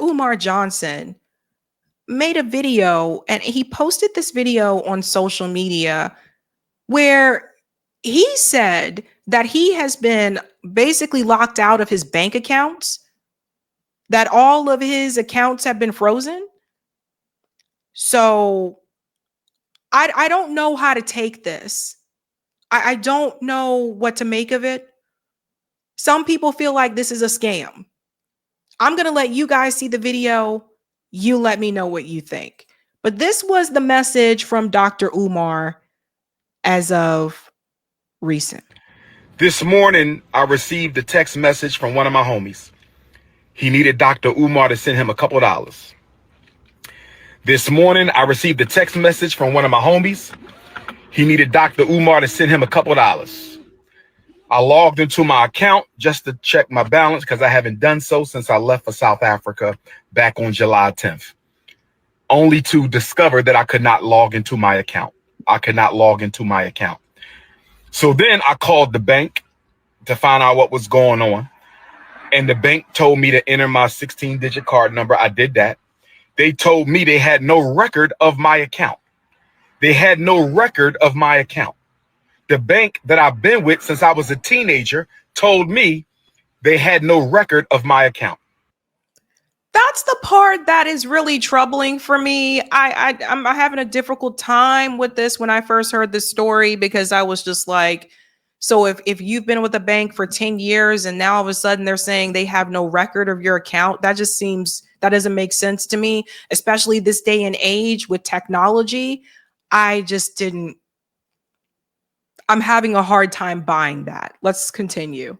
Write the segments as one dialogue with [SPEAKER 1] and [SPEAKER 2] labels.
[SPEAKER 1] Umar Johnson made a video, and he posted this video on social media where he said that he has been basically locked out of his bank accounts, that all of his accounts have been frozen. So I don't know how to take this. I don't know what to make of it. Some people feel like this is a scam. I'm going to let you guys see the video. You let me know what you think. But this was the message from Dr. Umar as of recent.
[SPEAKER 2] This morning, I received a text message from one of my homies. He needed Dr. Umar to send him a couple dollars. This morning, I received a text message from one of my homies. He needed Dr. Umar to send him a couple dollars. I logged into my account just to check my balance because I haven't done so since I left for South Africa back on July 10th, only to discover that I could not log into my account. So then I called the bank to find out what was going on. And the bank told me to enter my 16-digit card number. I did that. They told me they had no record of my account. The bank that I've been with since I was a teenager told me they had no record of my account.
[SPEAKER 1] That's the part that is really troubling for me. I'm having a difficult time with this when I first heard this story, because I was just like, so if you've been with a bank for 10 years and now all of a sudden they're saying they have no record of your account, that doesn't make sense to me, especially this day and age with technology. I'm having a hard time buying that. Let's continue.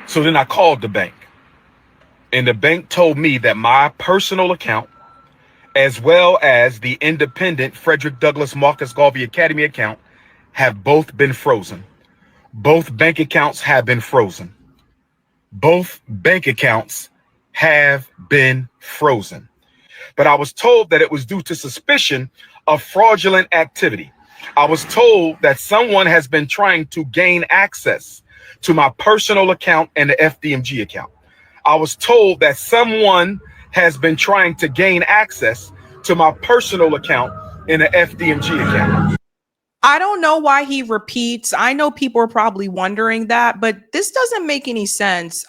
[SPEAKER 2] So then I called the bank, and the bank told me that my personal account, as well as the independent Frederick Douglass Marcus Garvey Academy account, have both been frozen. Both bank accounts have been frozen. But I was told that it was due to suspicion of fraudulent activity. I was told that someone has been trying to gain access to my personal account and the FDMG account. I was told that someone has been trying to gain access to my personal account and the FDMG account.
[SPEAKER 1] I don't know why he repeats. I know people are probably wondering that, but this doesn't make any sense.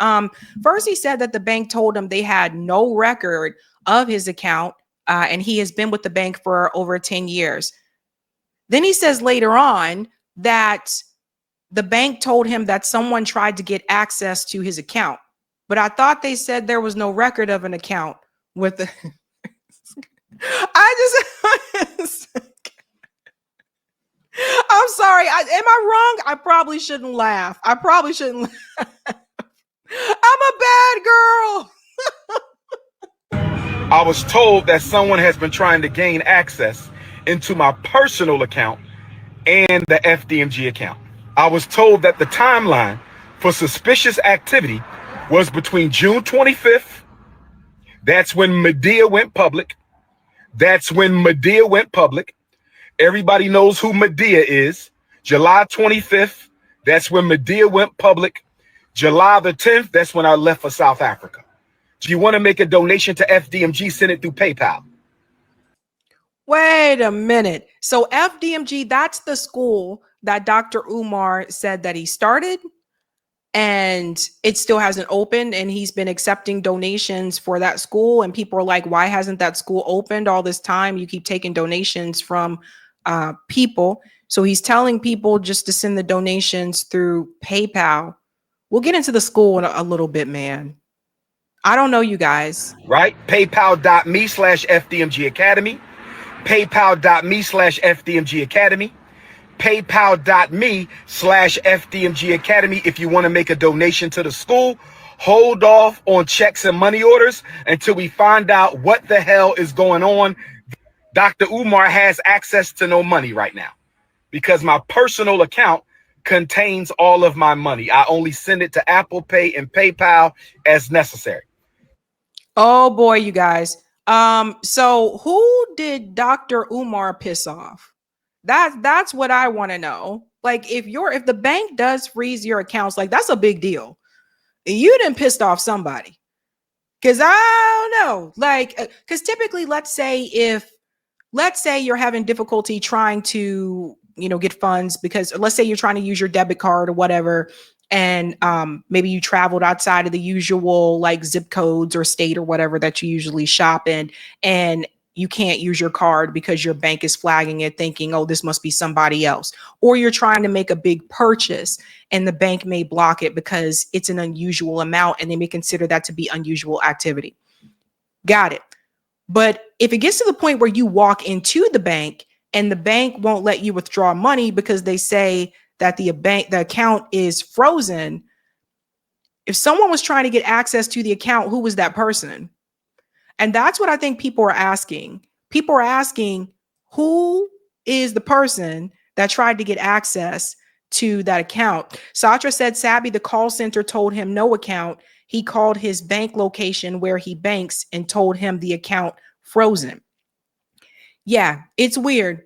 [SPEAKER 1] First, he said that the bank told him they had no record of his account, and he has been with the bank for over 10 years. Then he says later on that the bank told him that someone tried to get access to his account. But I thought they said there was no record of an account with the... I'm sorry. Am I wrong? I probably shouldn't laugh. I'm a bad girl.
[SPEAKER 2] I was told that someone has been trying to gain access into my personal account and the FDMG account. I was told that the timeline for suspicious activity was between June 25th. That's when Medea went public. Everybody knows who Medea is. July 25th, that's when Medea went public. July the 10th, that's when I left for South Africa. Do you want to make a donation to FDMG? Send it through PayPal.
[SPEAKER 1] Wait a minute. So FDMG, that's the school that Dr. Umar said that he started, and it still hasn't opened, and he's been accepting donations for that school. And people are like, why hasn't that school opened all this time? You keep taking donations from people. So he's telling people just to send the donations through PayPal. We'll get into the school in a little bit, man. I don't know, you guys.
[SPEAKER 2] Right? PayPal.me/FDMG Academy. PayPal.me/FDMG Academy. PayPal.me/FDMG Academy. If you want to make a donation to the school, hold off on checks and money orders until we find out what the hell is going on. Dr. Umar has access to no money right now because my personal account contains all of my money. I only send it to Apple Pay and PayPal as necessary.
[SPEAKER 1] Oh boy, you guys. So who did Dr. Umar piss off? That's what I want to know. Like, if the bank does freeze your accounts, like, that's a big deal. You done pissed off somebody. Because I don't know, like, because typically, let's say you're having difficulty trying to, get funds, because let's say you're trying to use your debit card or whatever, and maybe you traveled outside of the usual like zip codes or state or whatever that you usually shop in, and you can't use your card because your bank is flagging it, thinking, oh, this must be somebody else. Or you're trying to make a big purchase and the bank may block it because it's an unusual amount and they may consider that to be unusual activity. Got it. But if it gets to the point where you walk into the bank and the bank won't let you withdraw money because they say that the account is frozen, if someone was trying to get access to the account, who was that person? And that's what I think people are asking. People are asking, who is the person that tried to get access to that account? Satra said Sabby, the call center, told him no account. He called his bank location where he banks and told him the account frozen. Yeah, it's weird.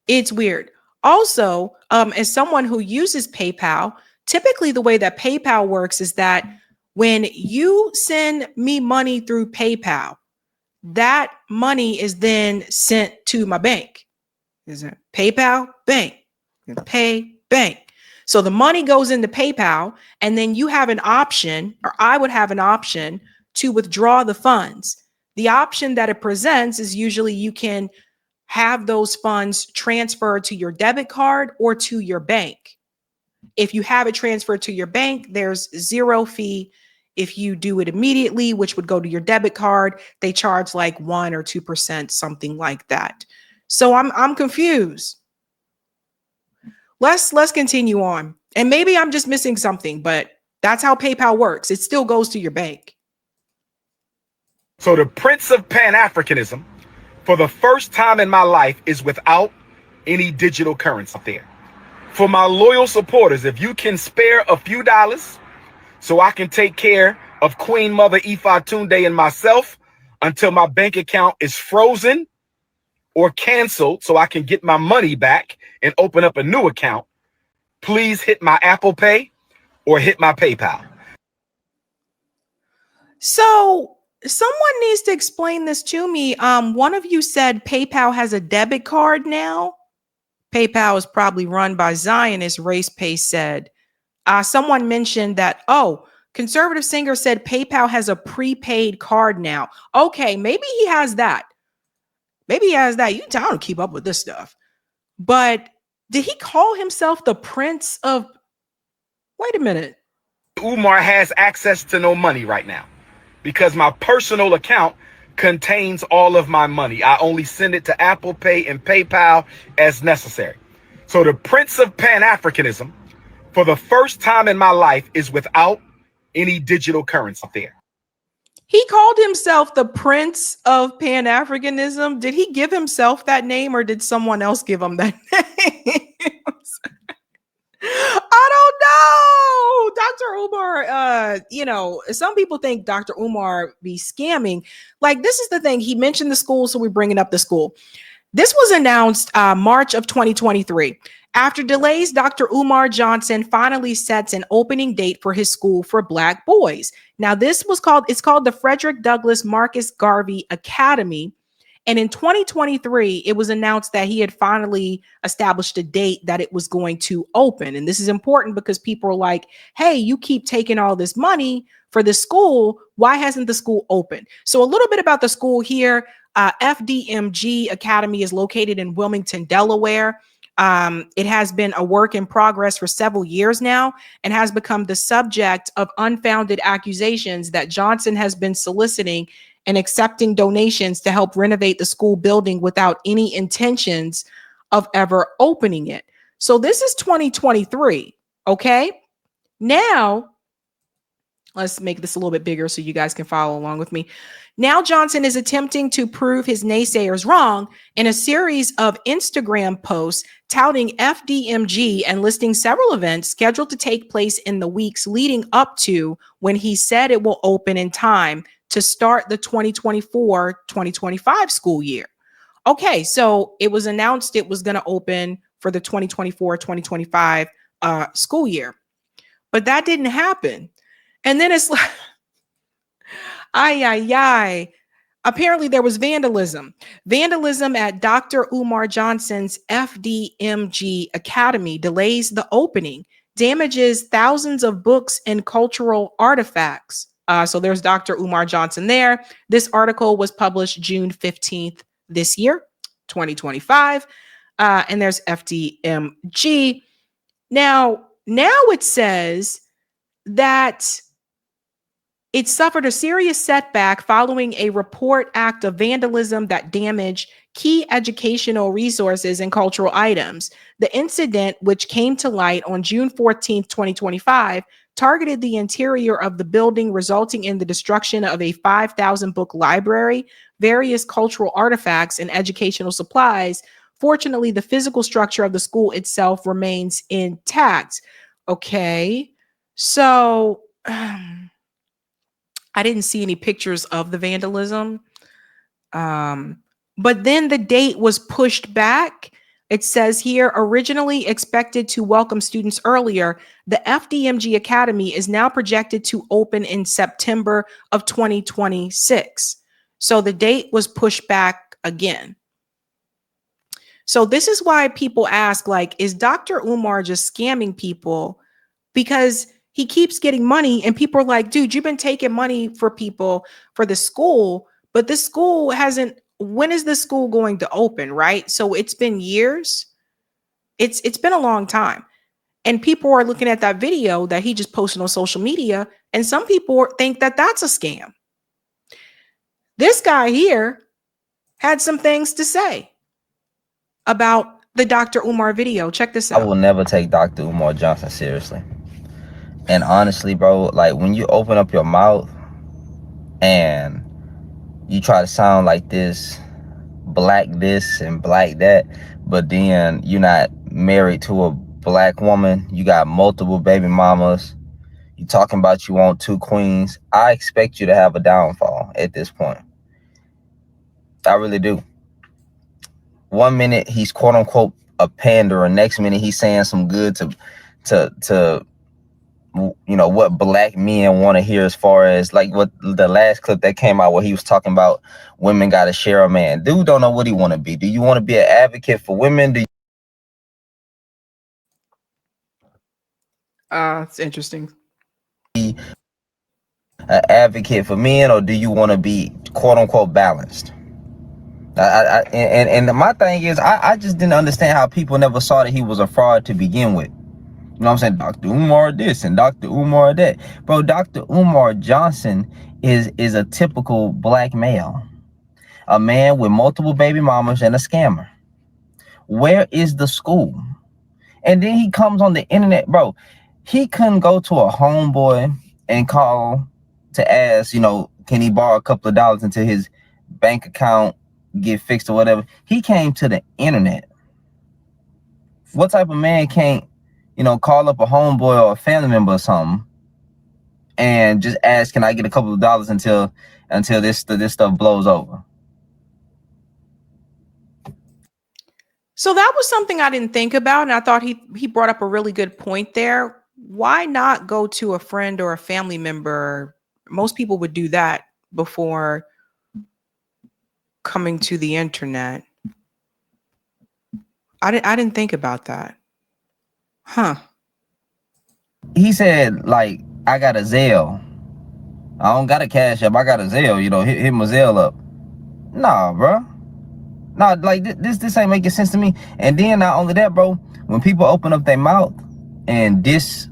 [SPEAKER 1] It's weird. Also, as someone who uses PayPal, typically the way that PayPal works is that when you send me money through PayPal, that money is then sent to my bank. Is it PayPal? Bank. Pay, bank. So the money goes into PayPal, and then you have an option, or I would have an option to withdraw the funds. The option that it presents is usually you can have those funds transferred to your debit card or to your bank. If you have it transferred to your bank, there's zero fee. If you do it immediately, which would go to your debit card, they charge like 1 or 2%, something like that. So I'm confused. Let's continue on. And maybe I'm just missing something, but that's how PayPal works. It still goes to your bank.
[SPEAKER 2] So the Prince of Pan-Africanism, for the first time in my life, is without any digital currency there. For my loyal supporters, if you can spare a few dollars so I can take care of Queen Mother Ifa Tunde and myself until my bank account is frozen or canceled so I can get my money back and open up a new account, please hit my Apple Pay or hit my PayPal.
[SPEAKER 1] So someone needs to explain this to me. One of you said PayPal has a debit card now. PayPal is probably run by Zionists, Race Pace said. Someone mentioned that, conservative singer said PayPal has a prepaid card now. Okay, maybe he has that. Maybe he has that. You I don't keep up with this stuff. But did he call himself the Prince of... Wait a minute.
[SPEAKER 2] Umar has access to no money right now because my personal account contains all of my money. I only send it to Apple Pay and PayPal as necessary. So the Prince of Pan-Africanism, for the first time in my life, is without any digital currency there.
[SPEAKER 1] He called himself the Prince of Pan-Africanism. Did he give himself that name or did someone else give him that name? I don't know. Dr. Umar, some people think Dr. Umar be scamming. Like, this is the thing. He mentioned the school, so we're bringing up the school. This was announced March of 2023. After delays, Dr. Umar Johnson finally sets an opening date for his school for Black boys. Now, it's called the Frederick Douglass Marcus Garvey Academy. And in 2023, it was announced that he had finally established a date that it was going to open. And this is important because people are like, hey, you keep taking all this money for the school. Why hasn't the school opened? So a little bit about the school here. FDMG Academy is located in Wilmington, Delaware. It has been a work in progress for several years now and has become the subject of unfounded accusations that Johnson has been soliciting and accepting donations to help renovate the school building without any intentions of ever opening it. So this is 2023. Okay. Now, let's make this a little bit bigger so you guys can follow along with me. Now Johnson is attempting to prove his naysayers wrong in a series of Instagram posts touting FDMG and listing several events scheduled to take place in the weeks leading up to when he said it will open in time to start the 2024-2025 school year. Okay, so it was announced it was going to open for the 2024-2025 school year, but that didn't happen. And then it's like, Ay, ay, ay. Apparently, there was vandalism. Vandalism at Dr. Umar Johnson's FDMG Academy delays the opening, damages thousands of books and cultural artifacts. So there's Dr. Umar Johnson there. This article was published June 15th this year, 2025. And there's FDMG. Now it says that it suffered a serious setback following a report act of vandalism that damaged key educational resources and cultural items. The incident, which came to light on June 14th, 2025, targeted the interior of the building, resulting in the destruction of a 5,000 book library, various cultural artifacts, and educational supplies. Fortunately, the physical structure of the school itself remains intact. Okay, so I didn't see any pictures of the vandalism. But then the date was pushed back. It says here, originally expected to welcome students earlier, the FDMG Academy is now projected to open in September of 2026. So the date was pushed back again. So this is why people ask, like, is Dr. Umar just scamming people? Because he keeps getting money and people are like, dude, you've been taking money for people for the school, but this school hasn't, when is this school going to open, right? So it's been years. It's been a long time. And people are looking at that video that he just posted on social media, and some people think that that's a scam. This guy here had some things to say about the Dr. Umar video. Check this out.
[SPEAKER 3] I will never take Dr. Umar Johnson seriously. And honestly, bro, like when you open up your mouth and you try to sound like this and black that, but then you're not married to a black woman, you got multiple baby mamas, you talking about you want 2 queens, I expect you to have a downfall at this point. I really do. One minute he's quote unquote a panderer, next minute he's saying some good to you know what black men want to hear, as far as like what the last clip that came out where he was talking about women got to share a man. Dude don't know what he want to be. Do you want to be an advocate for women?
[SPEAKER 1] It's interesting.
[SPEAKER 3] An advocate for men, or do you want to be quote unquote balanced? And my thing is, I just didn't understand how people never saw that he was a fraud to begin with. You know what I'm saying? Dr. Umar this and Dr. Umar that. Bro, Dr. Umar Johnson is a typical black male. A man with multiple baby mamas and a scammer. Where is the school? And then he comes on the internet, bro. He couldn't go to a homeboy and call to ask, you know, can he borrow a couple of dollars until his bank account get fixed or whatever. He came to the internet. What type of man can't, you know, call up a homeboy or a family member or something and just ask, can I get a couple of dollars until this stuff blows over?
[SPEAKER 1] So that was something I didn't think about, and I thought he brought up a really good point there. Why not go to a friend or a family member? Most people would do that before coming to the internet. I didn't think about that. Huh.
[SPEAKER 3] He said, like, I got a Zelle. I don't got a Cash App. I got a Zelle, you know, hit my Zelle up. Nah, bro. Nah, like, this ain't making sense to me. And then not only that, bro, when people open up their mouth and diss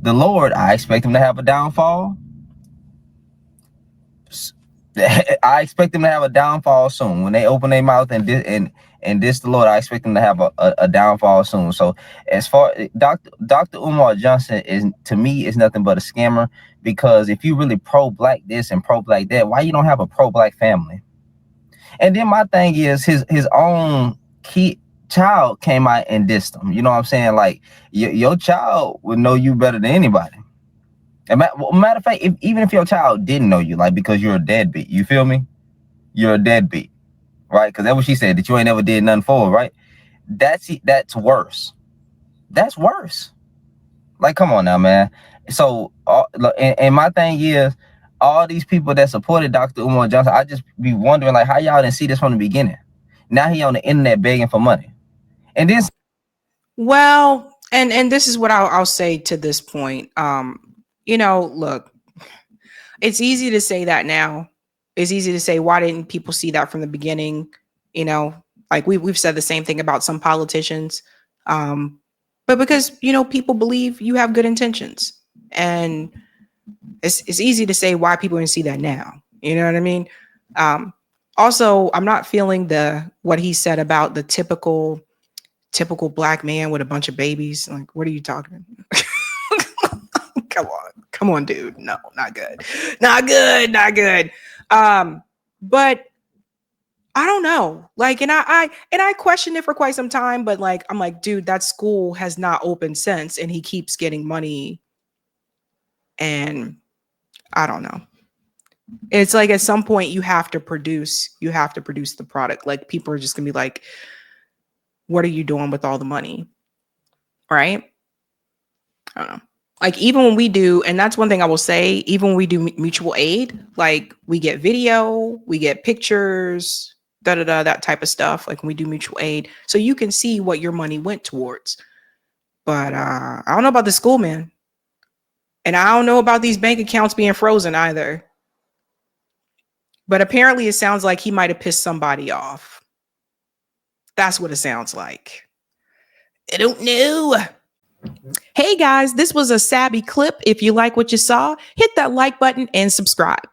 [SPEAKER 3] the Lord, I expect them to have a downfall. I expect them to have a downfall soon. When they open their mouth and diss the Lord, I expect them to have a downfall soon. So as far Dr. Umar Johnson is, to me, is nothing but a scammer, because if you really pro-black this and pro-black that, why you don't have a pro-black family? And then my thing is his own child came out and dissed him. You know what I'm saying? Like your child would know you better than anybody. Matter of fact, even if your child didn't know you, like, because you're a deadbeat, you feel me? You're a deadbeat, right? Because that's what she said, that you ain't never did nothing for her, right? That's worse. That's worse. Like, come on now, man. So, and my thing is, all these people that supported Dr. Umar Johnson, I just be wondering, like, how y'all didn't see this from the beginning? Now he on the internet begging for money. And then,
[SPEAKER 1] well, and this is what I'll say to this point. You know, look, it's easy to say that now. It's easy to say, why didn't people see that from the beginning? You know, like we've said the same thing about some politicians. But because, you know, people believe you have good intentions. And it's easy to say why people didn't see that now. You know what I mean? Also, I'm not feeling what he said about the typical black man with a bunch of babies. Like, what are you talking about? Come on, dude. No, not good. Not good. But I don't know. Like, and I questioned it for quite some time, but like, I'm like, dude, that school has not opened since, and he keeps getting money. And I don't know. It's like at some point you have to produce the product. Like, people are just gonna be like, what are you doing with all the money? Right? I don't know. Like, even when we do, and that's one thing I will say, even when we do mutual aid, like we get video, we get pictures, that type of stuff. Like when we do mutual aid, so you can see what your money went towards. But I don't know about the school, man. And I don't know about these bank accounts being frozen either. But apparently it sounds like he might have pissed somebody off. That's what it sounds like. I don't know. Hey guys, this was a Sabby clip. If you like what you saw, hit that like button and subscribe.